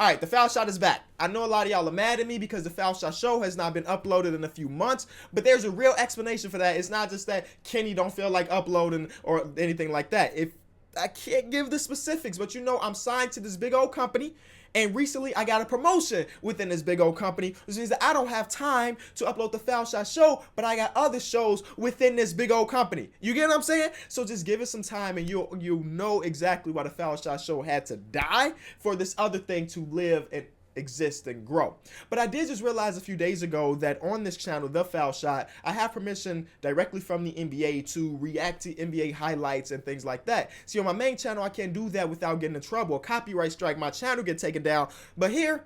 All right, the foul shot is back. I know a lot of y'all are mad at me because the foul shot show has not been uploaded in a few months, but there's a real explanation for that. It's not just that Kenny don't feel like uploading or anything like that. If I can't give the specifics, but you know I'm signed to this big old company, and recently I got a promotion within this big old company, which means that I don't have time to upload the Foul Shot show, but I got other shows within this big old company. You get what I'm saying? So just give it some time and you'll know exactly why the Foul Shot show had to die for this other thing to live and exist and grow. But I did just realize a few days ago that on this channel, The Foul Shot, I have permission directly from the NBA to react to NBA highlights and things like that. See, on my main channel, I can't do that without getting in trouble. A copyright strike, my channel get taken down. But here,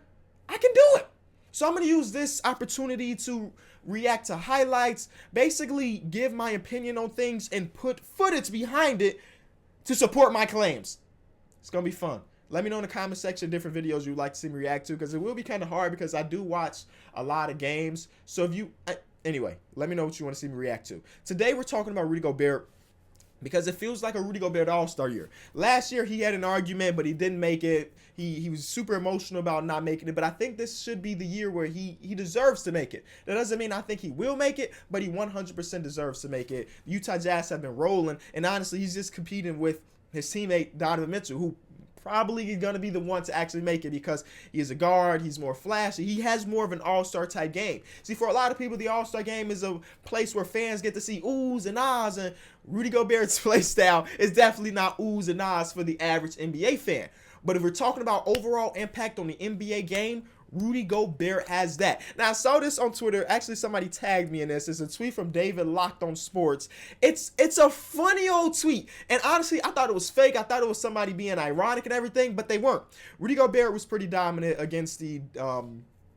I can do it. So I'm going to use this opportunity to react to highlights, basically give my opinion on things and put footage behind it to support my claims. It's going to be fun. Let me know in the comment section different videos you'd like to see me react to, because it will be kind of hard because I do watch a lot of games. So if you, anyway, let me know what you want to see me react to. Today we're talking about Rudy Gobert because it feels like a Rudy Gobert all-star year. Last year he had an argument, but he didn't make it. He was super emotional about not making it, but I think this should be the year where he deserves to make it. That doesn't mean I think he will make it, but he 100% deserves to make it. The Utah Jazz have been rolling, and honestly, he's just competing with his teammate Donovan Mitchell, who probably going to be the one to actually make it because he is a guard, he's more flashy, he has more of an all-star type game. See, for a lot of people, the all-star game is a place where fans get to see oohs and ahs, and Rudy Gobert's play style is definitely not oohs and ahs for the average NBA fan. But if we're talking about overall impact on the NBA game, Rudy Gobert has that. Now, I saw this on Twitter. Actually, somebody tagged me in this. It's a tweet from David Locked on Sports. It's a funny old tweet. And honestly, I thought it was fake. I thought it was somebody being ironic and everything, but they weren't. Rudy Gobert was pretty dominant against the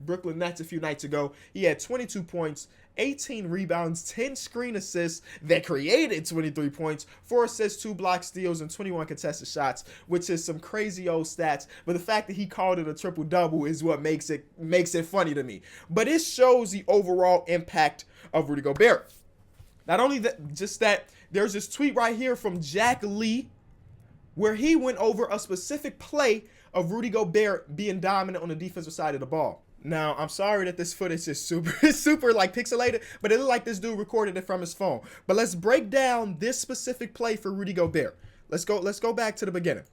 Brooklyn Nets a few nights ago. He had 22 points, 18 rebounds, 10 screen assists that created 23 points, 4 assists, 2 block steals, and 21 contested shots, which is some crazy old stats. But the fact that he called it a triple-double is what makes it funny to me. But it shows the overall impact of Rudy Gobert. Not only that, just that there's this tweet right here from Jack Lee where he went over a specific play of Rudy Gobert being dominant on the defensive side of the ball. Now, I'm sorry that this footage is super like pixelated, but it looked like this dude recorded it from his phone. But let's break down this specific play for Rudy Gobert. Let's go back to the beginning.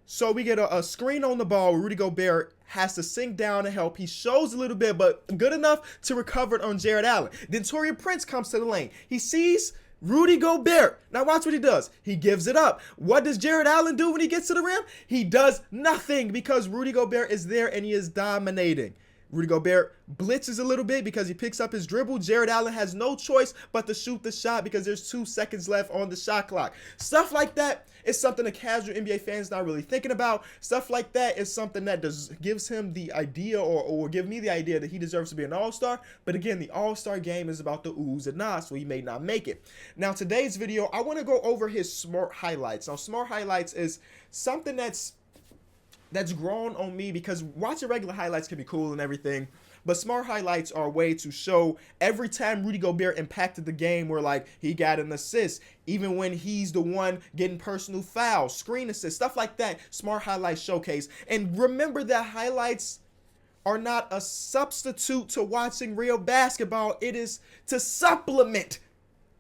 So we get a screen on the ball where Rudy Gobert has to sink down to help. He shows a little bit, but good enough to recover it on Jared Allen. Then Taurean Prince comes to the lane. He sees Rudy Gobert. Now watch what he does. He gives it up. What does Jared Allen do when he gets to the rim? He does nothing because Rudy Gobert is there and he is dominating. Rudy Gobert blitzes a little bit because he picks up his dribble. Jared Allen has no choice but to shoot the shot because there's 2 seconds left on the shot clock. Stuff like that is something the casual NBA fans not really thinking about. Stuff like that is something that gives him the idea or give me the idea that he deserves to be an all-star. But again, the all-star game is about the oohs and ahs, so he may not make it. Now, today's video, I want to go over his smart highlights. Now, smart highlights is something that's grown on me because watching regular highlights can be cool and everything, but smart highlights are a way to show every time Rudy Gobert impacted the game where like he got an assist, even when he's the one getting personal fouls, screen assists, stuff like that. Smart highlights showcase. And remember that highlights are not a substitute to watching real basketball. It is to supplement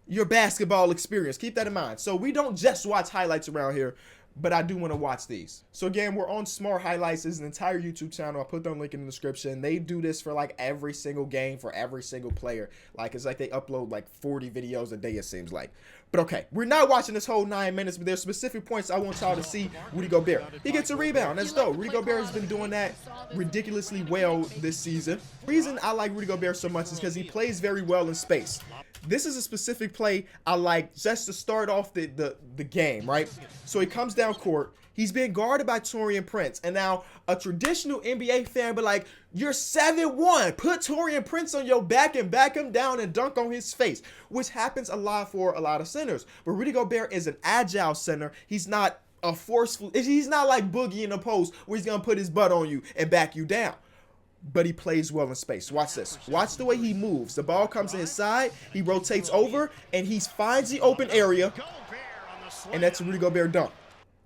your basketball experience. Keep that in mind. So we don't just watch highlights around here, but I do want to watch these. So again, we're on Smart Highlights. It's an entire YouTube channel. I'll put the link in the description. They do this for like every single game for every single player. Like it's like they upload like 40 videos a day, it seems like. But okay, we're not watching this whole 9 minutes, but there's specific points I want y'all to see Rudy Gobert. He gets a rebound. That's dope. Rudy Gobert has been doing that ridiculously well this season. The reason I like Rudy Gobert so much is because he plays very well in space. This is a specific play I like just to start off the game, right? So he comes down court. He's being guarded by Taurean Prince. And now a traditional NBA fan be like, you're 7'1". Put Taurean Prince on your back and back him down and dunk on his face, which happens a lot for a lot of centers. But Rudy Gobert is an agile center. He's not a forceful. He's not like Boogie in the post where he's going to put his butt on you and back you down. But he plays well in space. Watch this. Watch the way he moves. The ball comes to his side. He rotates over, and he finds the open area, and that's a Rudy Gobert dunk.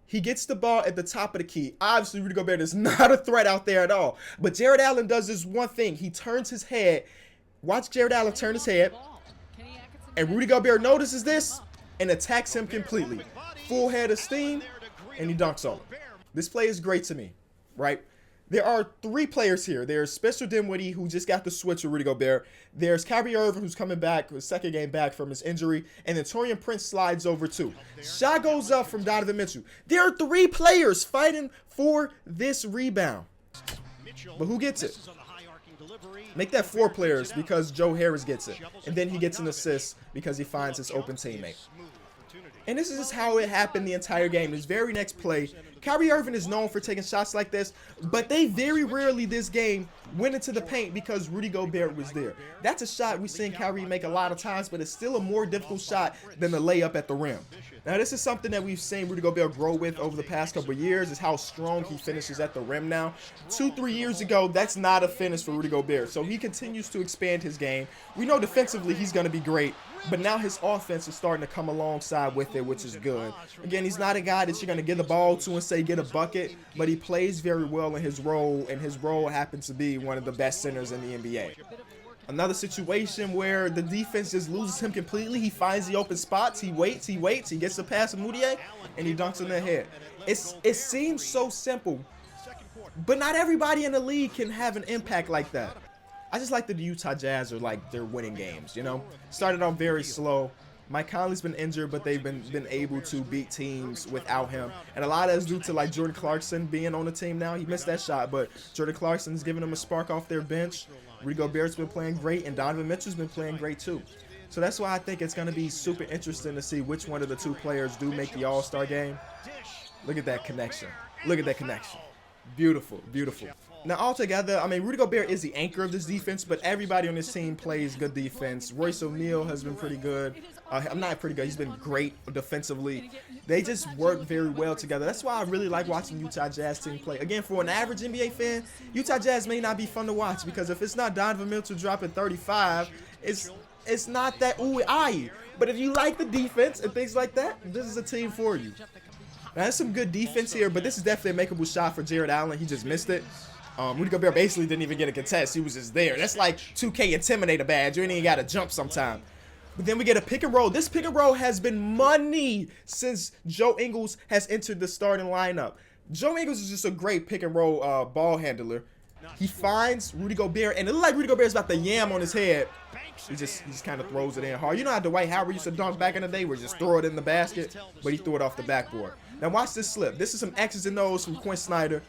He gets the ball at the top of the key. Obviously, Rudy Gobert is not a threat out there at all. But Jared Allen does this one thing. He turns his head. Watch Jared Allen turn his head. And Rudy Gobert notices this and attacks him completely. Full head of steam, and he dunks on him. This play is great to me, right? There are 3 players here. There's Spencer Dinwiddie, who just got the switch with Rudy Gobert. There's Kyrie Irving, who's coming back, his second game back from his injury. And then Taurean Prince slides over too. Shot goes up from Donovan Mitchell. There are 3 players fighting for this rebound. But who gets it? Make that 4 players because Joe Harris gets it. And then he gets an assist because he finds his open teammate. And this is just how it happened the entire game. This very next play, Kyrie Irving is known for taking shots like this, but they very rarely this game went into the paint because Rudy Gobert was there. That's a shot we've seen Kyrie make a lot of times, but it's still a more difficult shot than the layup at the rim. Now, this is something that we've seen Rudy Gobert grow with over the past couple of years, is how strong he finishes at the rim now. 2-3 years ago, that's not a finish for Rudy Gobert, so he continues to expand his game. We know defensively he's going to be great, but now his offense is starting to come alongside with it, which is good. Again, he's not a guy that you're going to give the ball to and say get a bucket, but he plays very well in his role, and his role happens to be one of the best centers in the NBA. Another situation where the defense just loses him completely. He finds the open spots. He waits. He gets the pass to Moutier, and he dunks in their head. It seems so simple, but not everybody in the league can have an impact like that. I just like that the Utah Jazz are like they're winning games, you know? Started off very slow. Mike Conley's been injured, but they've been able to beat teams without him. And a lot of that's due to like Jordan Clarkson being on the team now. He missed that shot, but Jordan Clarkson's giving them a spark off their bench. Rudy Gobert's been playing great, and Donovan Mitchell's been playing great too. So that's why I think it's going to be super interesting to see which one of the 2 players do make the All-Star game. Look at that connection. Look at that connection. Beautiful, beautiful. Now, altogether, I mean, Rudy Gobert is the anchor of this defense, but everybody on this team plays good defense. Royce O'Neal has been pretty good. I'm not pretty good. He's been great defensively. They just work very well together. That's why I really like watching Utah Jazz team play. Again, for an average NBA fan, Utah Jazz may not be fun to watch because if it's not Donovan Mitchell dropping 35, it's not that ooh-ee. But if you like the defense and things like that, this is a team for you. Now, there's some good defense here, but this is definitely a makeable shot for Jared Allen. He just missed it. Rudy Gobert basically didn't even get a contest. He was just there. That's like 2K Intimidator badge. You ain't even got to jump sometime. But then we get a pick and roll. This pick and roll has been money since Joe Ingles has entered the starting lineup. Joe Ingles is just a great pick and roll ball handler. He finds Rudy Gobert, and it looks like Rudy Gobert's about to yam on his head. He just kind of throws it in hard. You know how Dwight Howard used to dunk back in the day where you just throw it in the basket? But he threw it off the backboard. Now watch this slip. This is some X's and O's from Quinn Snyder.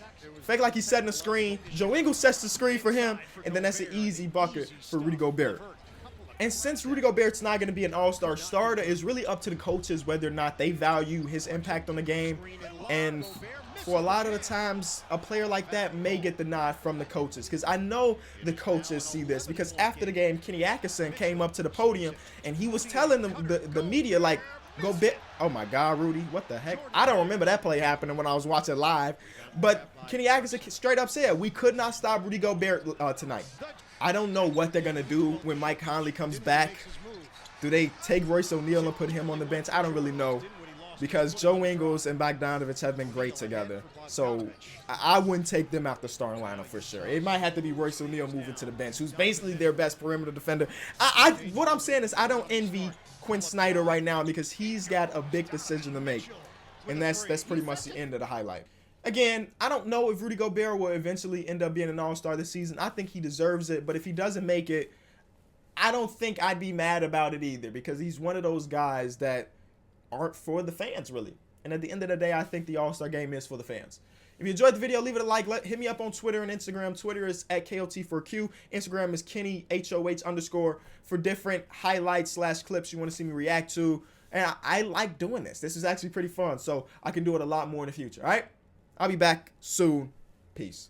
Fake like he's setting a screen. Joe Ingles sets the screen for him, and then that's an easy bucket for Rudy Gobert. And since Rudy Gobert's not going to be an all-star starter, it's really up to the coaches whether or not they value his impact on the game. And for a lot of the times, a player like that may get the nod from the coaches. Because I know the coaches see this. Because after the game, Kenny Atkinson came up to the podium, and he was telling the media, like, Gobert, oh my God, Rudy, what the heck? I don't remember that play happening when I was watching live. But Kenny Atkinson straight up said, we could not stop Rudy Gobert tonight. I don't know what they're going to do when Mike Conley comes back. Do they take Royce O'Neal and put him on the bench? I don't really know. Because Joe Ingles and Bogdanovich have been great together. So I wouldn't take them out the starting lineup for sure. It might have to be Royce O'Neal moving to the bench, who's basically their best perimeter defender. What I'm saying is I don't envy Quinn Snyder right now because he's got a big decision to make. And that's pretty much the end of the highlight. Again, I don't know if Rudy Gobert will eventually end up being an all-star this season. I think he deserves it, but if he doesn't make it, I don't think I'd be mad about it either because he's one of those guys that aren't for the fans, really. And at the end of the day, I think the all-star game is for the fans. If you enjoyed the video, leave it a like. Hit me up on Twitter and Instagram. Twitter is @KOT4Q. Instagram is KennyHOH_ for different highlights / clips you want to see me react to. And I like doing this. This is actually pretty fun, so I can do it a lot more in the future, all right? I'll be back soon. Peace.